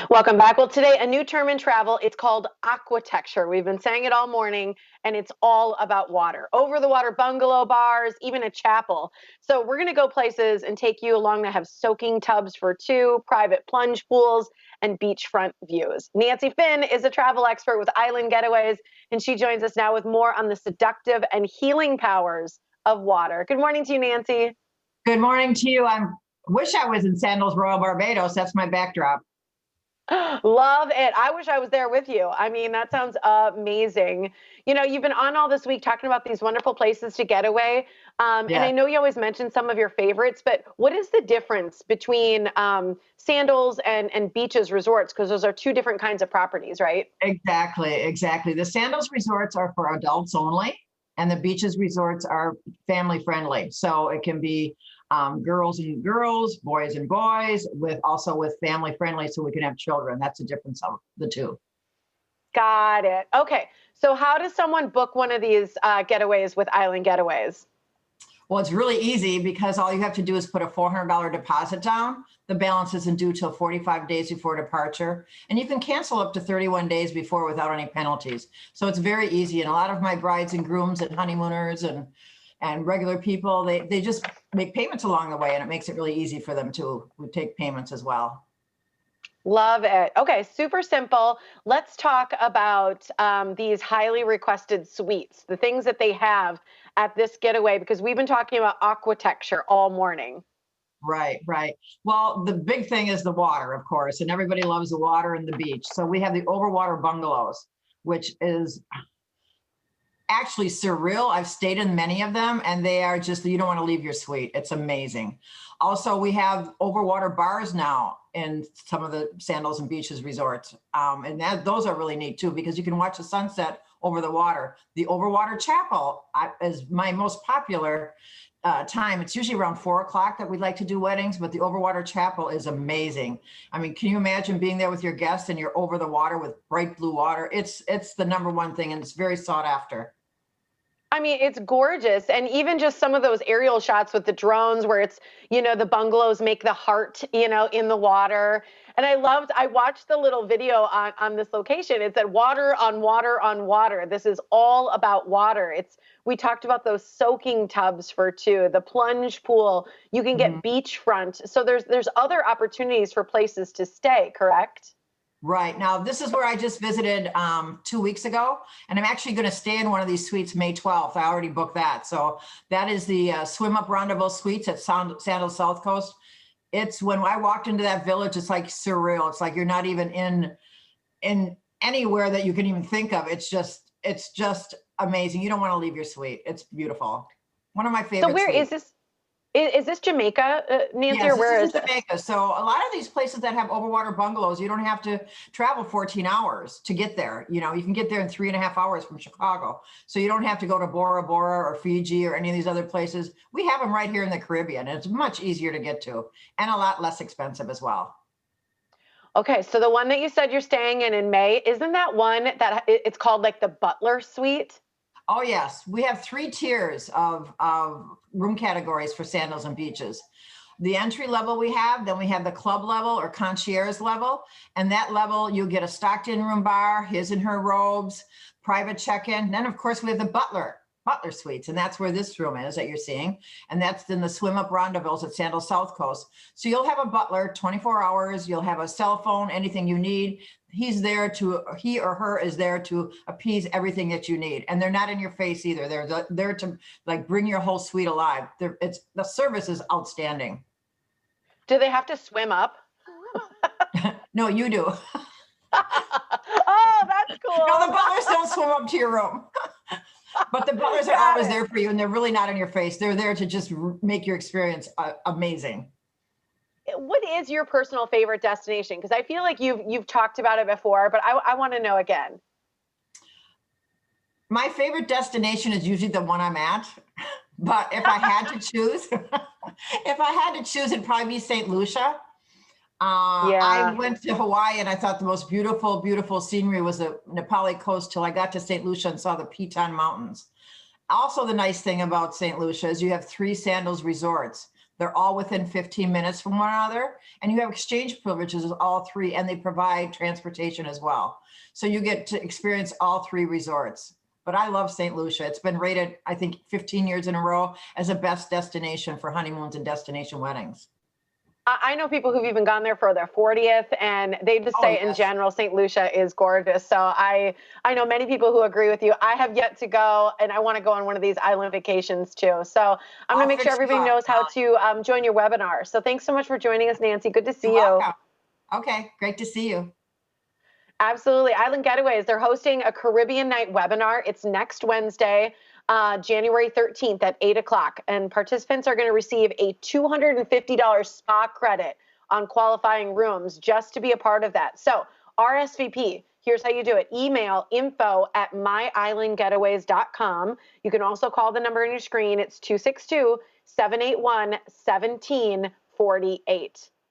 Welcome back. Well, today, a new term in travel. It's called aquatecture. We've been saying it all morning, and it's all about water. Over the water bungalow bars, even a chapel. So, we're going to go places and take you along that have soaking tubs for two, private plunge pools, and beachfront views. Nancy Finn is a travel expert with Island Getaways, and she joins us now with more on the seductive and healing powers of water. Good morning to you, Nancy. Good morning to you. I wish I was in Sandals, Royal Barbados. That's my backdrop. Love it. I wish I was there with you. I mean, that sounds amazing. You know, you've been on all this week talking about these wonderful places to get away. And Yeah, I know you always mention some of your favorites, but what is the difference between Sandals and beaches resorts? Because those are two different kinds of properties, right? exactly. The Sandals resorts are for adults only, and the beaches resorts are family friendly. So it can be girls and girls, boys and boys, with also with family friendly, so we can have children. That's the difference of the two. Got it. Okay. So how does someone book one of these getaways with Island Getaways? Well, it's really easy because all you have to do is put a $400 deposit down. The balance isn't due till 45 days before departure. And you can cancel up to 31 days before without any penalties. So it's very easy. And a lot of my brides and grooms and honeymooners and regular people, they just make payments along the way, and it makes it really easy for them to take payments as well. Love it. Okay, super simple. Let's talk about these highly requested suites, the things that they have at this getaway, because we've been talking about aquatecture all morning. Right. Well, the big thing is the water, of course, and everybody loves the water and the beach. So we have the Overwater Bungalows, which is actually surreal. I've stayed in many of them, and they are just, you don't want to leave your suite. It's amazing. Also, we have overwater bars now in some of the Sandals and Beaches resorts. And those are really neat too, because you can watch the sunset over the water. The Overwater Chapel is my most popular time. It's usually around 4 o'clock that we like to do weddings, but the Overwater Chapel is amazing. I mean, can you imagine being there with your guests and you're over the water with bright blue water? It's the number one thing, and it's very sought after. I mean, it's gorgeous. And even just some of those aerial shots with the drones where it's, the bungalows make the heart, in the water. And I watched the little video on this location. It said water on water on water. This is all about water. We talked about those soaking tubs for two, the plunge pool. You can get beachfront. So there's other opportunities for places to stay, correct? Right. Now, this is where I just visited 2 weeks ago, and I'm actually going to stay in one of these suites May 12th. I already booked that. So that is the Swim Up Rendezvous Suites at Sandals South Coast. It's when I walked into that village, it's like surreal. It's like you're not even in anywhere that you can even think of. It's just amazing. You don't want to leave your suite. It's beautiful. One of my favorite So where suites. is this? Is this Jamaica, Nancy, Yes, or this where is in is this? Jamaica. So a lot of these places that have overwater bungalows, you don't have to travel 14 hours to get there. You can get there in 3.5 hours from Chicago. So you don't have to go to Bora Bora or Fiji or any of these other places. We have them right here in the Caribbean, and it's much easier to get to and a lot less expensive as well. Okay, so the one that you said you're staying in May, isn't that one that it's called like the Butler Suite? Oh, yes. We have 3 tiers of room categories for Sandals and Beaches. The entry level we have, then we have the club level or concierge level. And that level, you'll get a stocked-in room bar, his and her robes, private check-in. Then, of course, we have the Butler Suites, and that's where this room is that you're seeing. And that's in the Swim Up Rendezvous at Sandals South Coast. So you'll have a butler 24 hours. You'll have a cell phone, anything you need. He or her is there to appease everything that you need. And they're not in your face either. They're there to like bring your whole suite alive. The service is outstanding. Do they have to swim up? No, you do. Oh, that's No, the cool. butlers don't swim up to your room. But the butlers are Got always it. there for you, and they're really not in your face. They're there to just make your experience amazing. What is your personal favorite destination? Because I feel like you've talked about it before, but I want to know again. My favorite destination is usually the one I'm at. But if I had to choose, it'd probably be St. Lucia. I Yeah. went to Hawaii, and I thought the most beautiful, beautiful scenery was the Nepali coast till I got to St. Lucia and saw the Piton Mountains. Also, the nice thing about St. Lucia is you have 3 Sandals resorts. They're all within 15 minutes from one another, and you have exchange privileges with all three, and they provide transportation as well. So you get to experience all three resorts. But I love St. Lucia. It's been rated, I think, 15 years in a row as a best destination for honeymoons and destination weddings. I know people who've even gone there for their 40th, and they just Oh, say in yes. general, St. Lucia is gorgeous. So I know many people who agree with you. I have yet to go, and I want to go on one of these island vacations too. So I'm going I'll to make sure fix you everybody up. knows how to join your webinar. So thanks so much for joining us, Nancy. Good to see You're you. welcome. Okay, great to see you. Absolutely. Island Getaways, they're hosting a Caribbean night webinar. It's next Wednesday, January 13th at 8 o'clock. And participants are going to receive a $250 spa credit on qualifying rooms just to be a part of that. So RSVP, here's how you do it. Email info@myislandgetaways.com. You can also call the number on your screen. It's 262-781-1748.